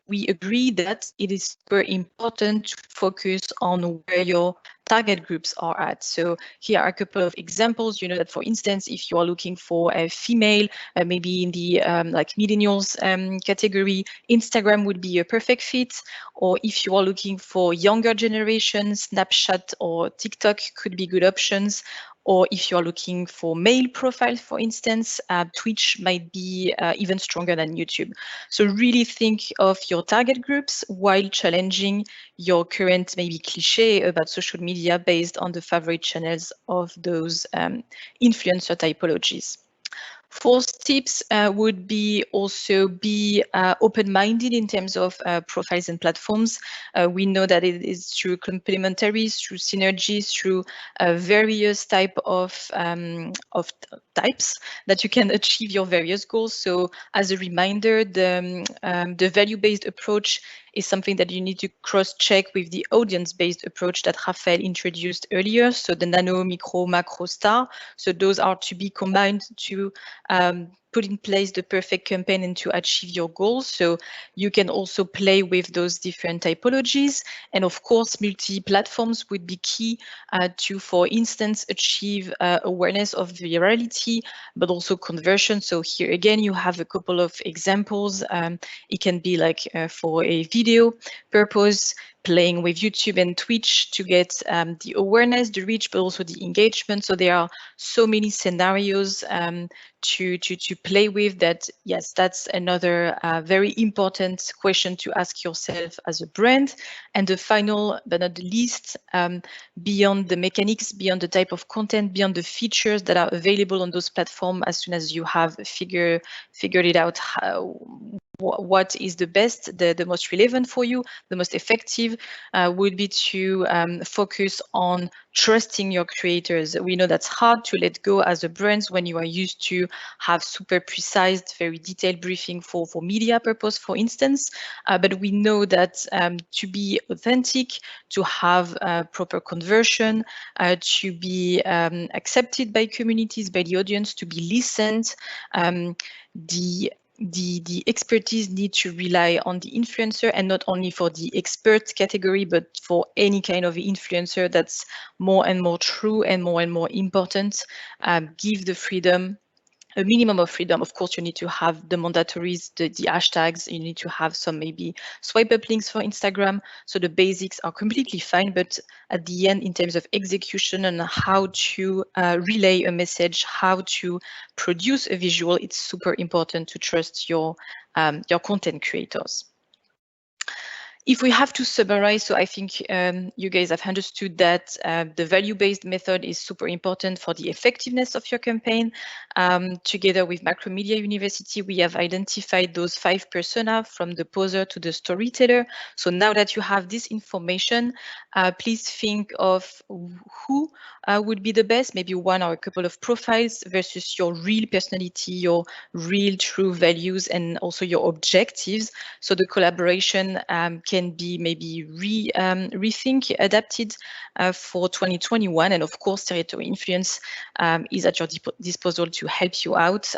we agree that it is super important to focus on where your target groups are at. So here are a couple of examples. You know that, for instance, if you are looking for a female, maybe in the like millennials category, Instagram would be a perfect fit. Or if you are looking for younger generation, Snapchat or TikTok could be good options. Or if you're looking for male profiles, for instance, Twitch might be even stronger than YouTube. So really think of your target groups while challenging your current maybe cliche about social media based on the favorite channels of those influencer typologies. Fourth tips would be also be open-minded in terms of profiles and platforms. We know that it is through complementaries, through synergies, through various types that you can achieve your various goals. So as a reminder, the value-based approach is something that you need to cross-check with the audience-based approach that Raphael introduced earlier. So the nano, micro, macro, star. So those are to be combined to put in place the perfect campaign and to achieve your goals. So you can also play with those different typologies. And of course, multi-platforms would be key to, for instance, achieve awareness of virality, but also conversion. So here again, you have a couple of examples. It can be like for a video purpose, playing with YouTube and Twitch to get the awareness, the reach, but also the engagement. So there are so many scenarios to play with that. Yes, that's another very important question to ask yourself as a brand. And the final, but not the least, beyond the mechanics, beyond the type of content, beyond the features that are available on those platforms, as soon as you have figured it out what is the best, the most relevant for you, the most effective, would be to focus on trusting your creators. We know that's hard to let go as a brand when you are used to have super precise, very detailed briefing for media purpose, for instance. But we know that to be authentic, to have proper conversion, to be accepted by communities, by the audience, to be listened, the expertise need to rely on the influencer, and not only for the expert category, but for any kind of influencer. That's more and more true and more important. Give the freedom, a minimum of freedom. Of course, you need to have the mandatories, the hashtags. You need to have some maybe swipe up links for Instagram. So the basics are completely fine, but at the end, in terms of execution and how to relay a message, how to produce a visual, it's super important to trust your content creators. If we have to summarize, so I think you guys have understood that the value-based method is super important for the effectiveness of your campaign. Together with Macromedia University, we have identified those 5 personas from the poser to the storyteller. So now that you have this information, please think of who would be the best, maybe one or a couple of profiles versus your real personality, your real true values, and also your objectives. So the collaboration can be maybe adapted for 2021. And of course, Territory Influence is at your disposal to help you out.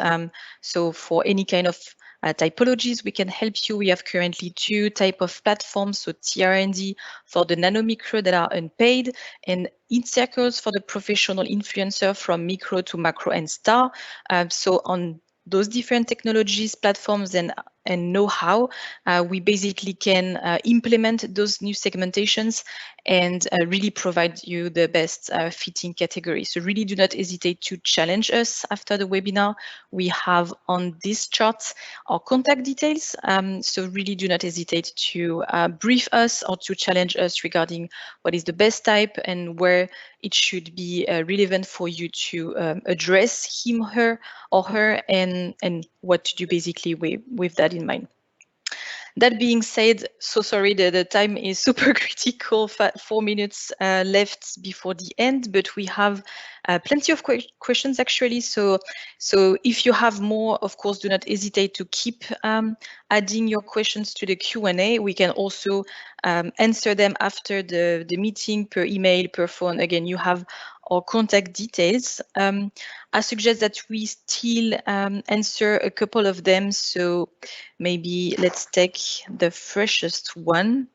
So for any kind of typologies, we can help you. We have currently 2 types of platforms, so TR&D for the nano-micro that are unpaid, and in-circles for the professional influencer from micro to macro and star. So on those different technologies, platforms, and know-how, we basically can implement those new segmentations and really provide you the best fitting category. So really do not hesitate to challenge us after the webinar. We have on this chart our contact details. So really do not hesitate to brief us or to challenge us regarding what is the best type and where it should be relevant for you to address him, her, or her, and what to do basically with that in mind. That being said, so sorry that the time is super critical, 4 minutes left before the end, but we have plenty of questions actually. So if you have more, of course, do not hesitate to keep adding your questions to the Q&A. We can also answer them after the meeting per email, per phone. Again, you have our contact details. I suggest that we still answer a couple of them. So maybe let's take the freshest one.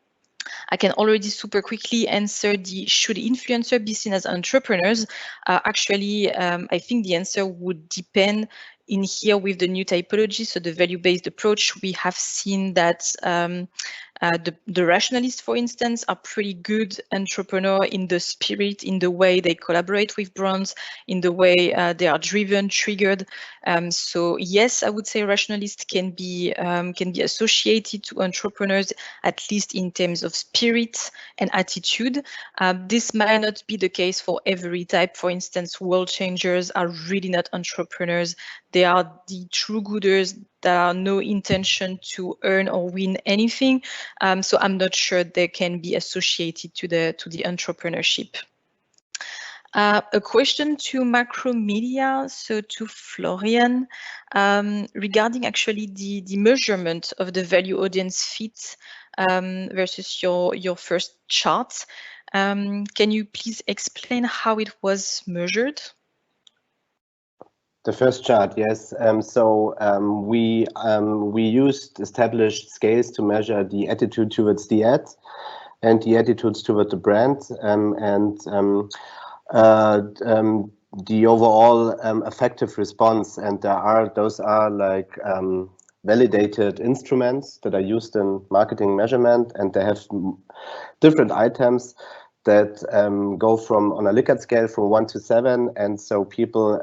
I can already super quickly answer the should influencer be seen as entrepreneurs? Actually, I think the answer would depend in here with the new typology. So the value-based approach, we have seen that the Rationalists, for instance, are pretty good entrepreneur in the spirit, in the way they collaborate with brands, in the way they are driven, triggered. So yes, I would say Rationalists can be associated to entrepreneurs, at least in terms of spirit and attitude. This might not be the case for every type. For instance, world changers are really not entrepreneurs. They are the true gooders that are no intention to earn or win anything. So I'm not sure they can be associated to the entrepreneurship. A question to Macromedia, so to Florian, regarding actually the measurement of the value audience fit versus your first chart. Can you please explain how it was measured? The first chart, yes. We used established scales to measure the attitude towards the ad and the attitudes toward the brand, the overall effective response. And those are like validated instruments that are used in marketing measurement, and they have different items that go from, on a Likert scale, from 1 to 7, and so people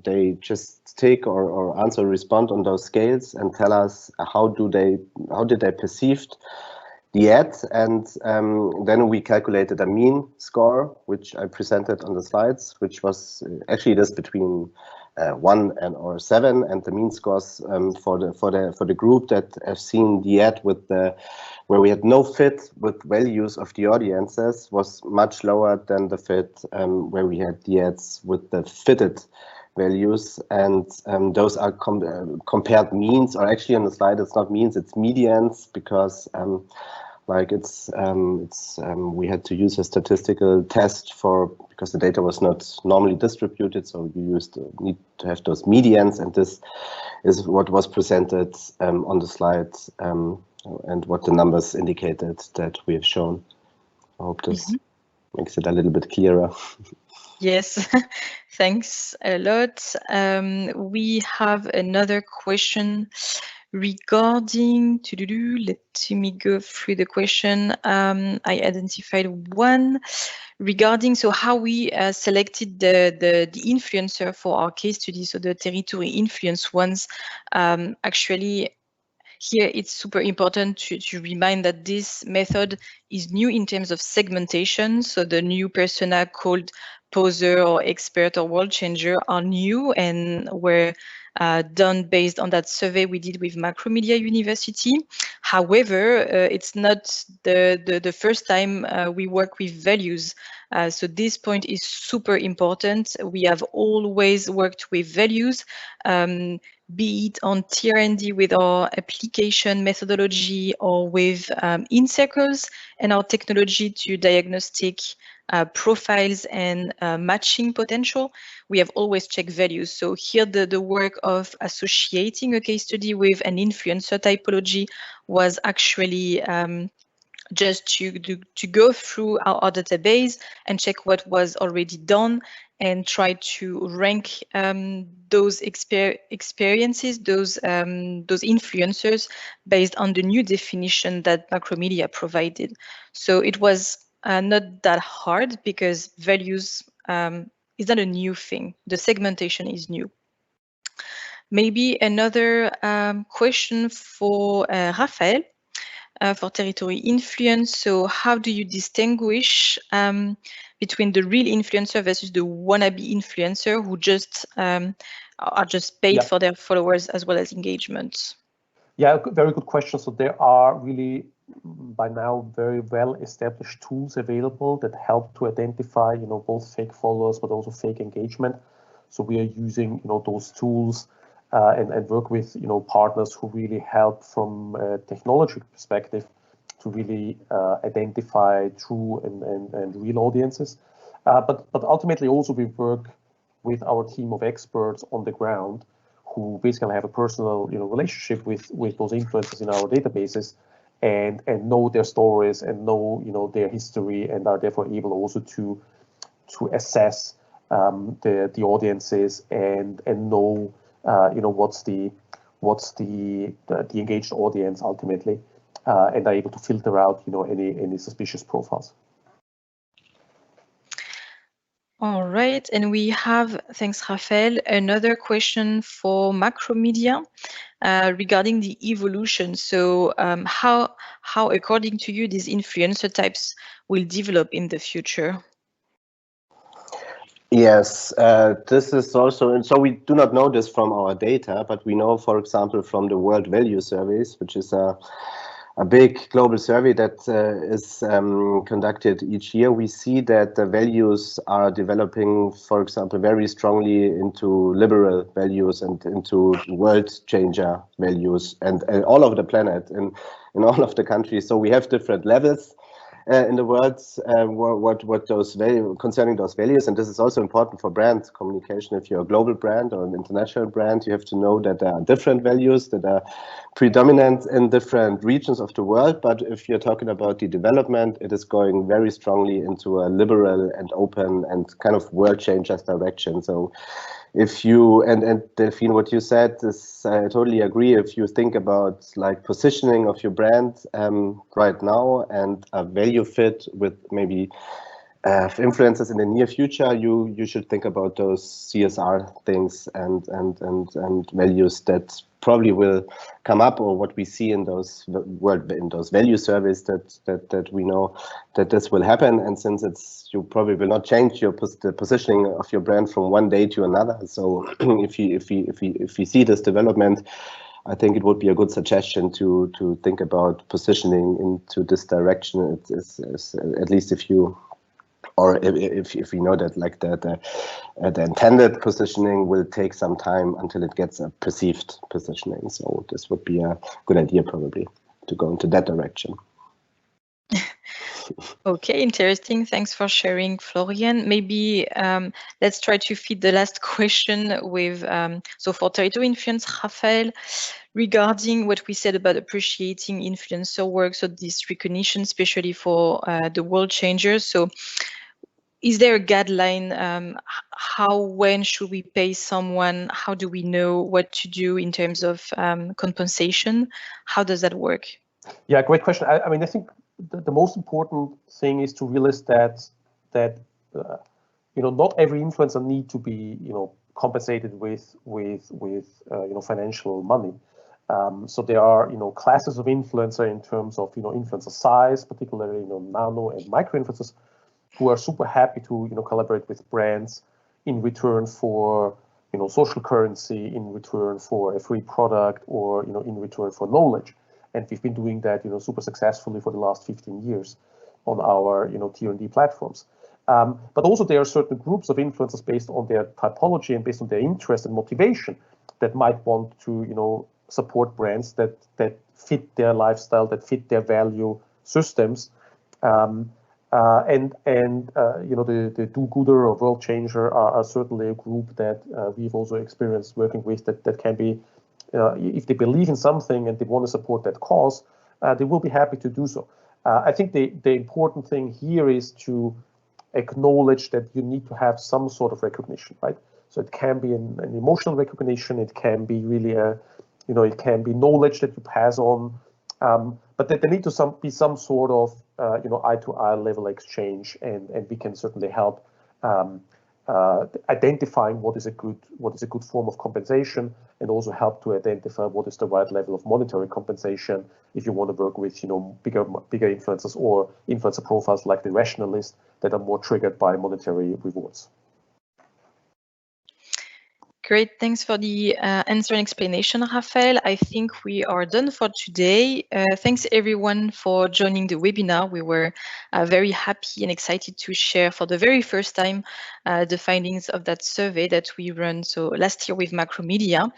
they just take or answer, respond on those scales and tell us how did they perceived the ad, and then we calculated a mean score, which I presented on the slides, which was actually just between 1 or 7, and the mean scores for the group that have seen the ad with where we had no fit with values of the audiences was much lower than the fit where we had the ads with the fitted values, and those are compared means, or actually on the slide it's not means, it's medians, because we had to use a statistical test because the data was not normally distributed, so you need to have those medians, and this is what was presented on the slides and what the numbers indicated that we have shown. I hope this makes it a little bit clearer. Yes, thanks a lot. We have another question regarding, let me go through the question. I identified one regarding how we selected the influencer for our case study, so the territory influence ones. Actually, here it's super important to remind that this method is new in terms of segmentation. So the new persona called poser or expert or world changer are new and were done based on that survey we did with Macromedia University. However, it's not the first time we work with values. So this point is super important. We have always worked with values, be it on TR&D with our application methodology or with in-circles and our technology to diagnostic profiles and matching potential. We have always checked values. So here the work of associating a case study with an influencer typology was actually just to go through our database and check what was already done and try to rank those experiences, those influencers based on the new definition that Macromedia provided. So it was not that hard because values is not a new thing. The segmentation is new. Maybe another question for Raphael. For territory influence. So how do you distinguish between the real influencer versus the wannabe influencer who just are just paid for their followers as well as engagement? Yeah, very good question. So there are really by now very well established tools available that help to identify, both fake followers but also fake engagement. So we are using, those tools and work with, partners who really help from a technology perspective to really identify true and real audiences. But ultimately also we work with our team of experts on the ground who basically have a personal, relationship with those influencers in our databases and know their stories and know, their history and are therefore able also to assess the audiences and know what's the engaged audience ultimately, and are able to filter out any suspicious profiles. All right, and we have, thanks Raphael, another question for Macromedia regarding the evolution. So how according to you these influencer types will develop in the future? Yes, this is also, and so we do not know this from our data, but we know, for example, from the World Value Surveys, which is a big global survey that is conducted each year. We see that the values are developing, for example, very strongly into liberal values and into world changer values and all over the planet and in all of the countries. So we have different levels in the world, what those value concerning those values, and this is also important for brand communication. If you're a global brand or an international brand, you have to know that there are different values that are predominant in different regions of the world. But if you're talking about the development, it is going very strongly into a liberal and open and kind of world changers direction. So if you, and Delphine, what you said is, I totally agree. If you think about like positioning of your brand right now and a value fit with maybe influencers in the near future, you should think about those CSR things and values that probably will come up, or what we see in those value surveys that we know that this will happen. And since you probably will not change the positioning of your brand from one day to another. So if you see this development, I think it would be a good suggestion to think about positioning into this direction. It's at least if you, or if we know that like the intended positioning will take some time until it gets a perceived positioning. So this would be a good idea probably to go into that direction. Okay, interesting. Thanks for sharing, Florian. Maybe let's try to feed the last question with, so for territory influence, Raphael, regarding what we said about appreciating influencer work, so this recognition, especially for the world changers. So is there a guideline? When should we pay someone? How do we know what to do in terms of compensation? How does that work? Yeah, great question. I mean, I think the most important thing is to realize that not every influencer need to be compensated with financial money. So there are, classes of influencer in terms of, influencer size, particularly, nano and micro influencers, who are super happy to, collaborate with brands in return for, social currency, in return for a free product, or, in return for knowledge. And we've been doing that, super successfully for the last 15 years on our, T&D platforms. But also there are certain groups of influencers based on their typology and based on their interest and motivation that might want to, support brands that fit their lifestyle, that fit their value systems. The do-gooder or world changer are certainly a group that we've also experienced working with that can be, if they believe in something and they want to support that cause, they will be happy to do so. I think the important thing here is to acknowledge that you need to have some sort of recognition, right? So it can be an emotional recognition, it can be really it can be knowledge that you pass on, but there need to be some sort of eye-to-eye level exchange, and we can certainly help identifying what is a good form of compensation, and also help to identify what is the right level of monetary compensation if you want to work with bigger influencers or influencer profiles like the Rationalist that are more triggered by monetary rewards. Great, thanks for the answer and explanation, Rafael. I think we are done for today. Thanks everyone for joining the webinar. We were very happy and excited to share for the very first time the findings of that survey that we ran last year with Macromedia.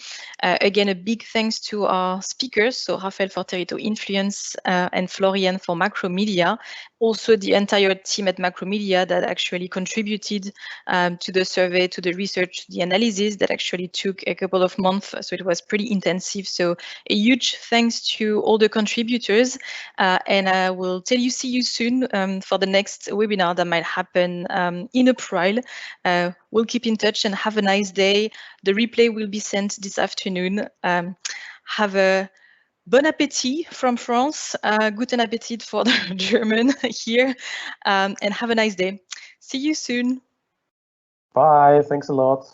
Again, a big thanks to our speakers, so Rafael for Territory Influence and Florian for Macromedia. Also the entire team at Macromedia that actually contributed to the survey, to the research, the analysis that actually took a couple of months, so it was pretty intensive. So a huge thanks to all the contributors, and I will see you soon for the next webinar that might happen in April. We'll keep in touch and have a nice day. The replay will be sent this afternoon. Have a bon appétit from France, guten Appetit for the German here, and have a nice day. See you soon. Bye, thanks a lot.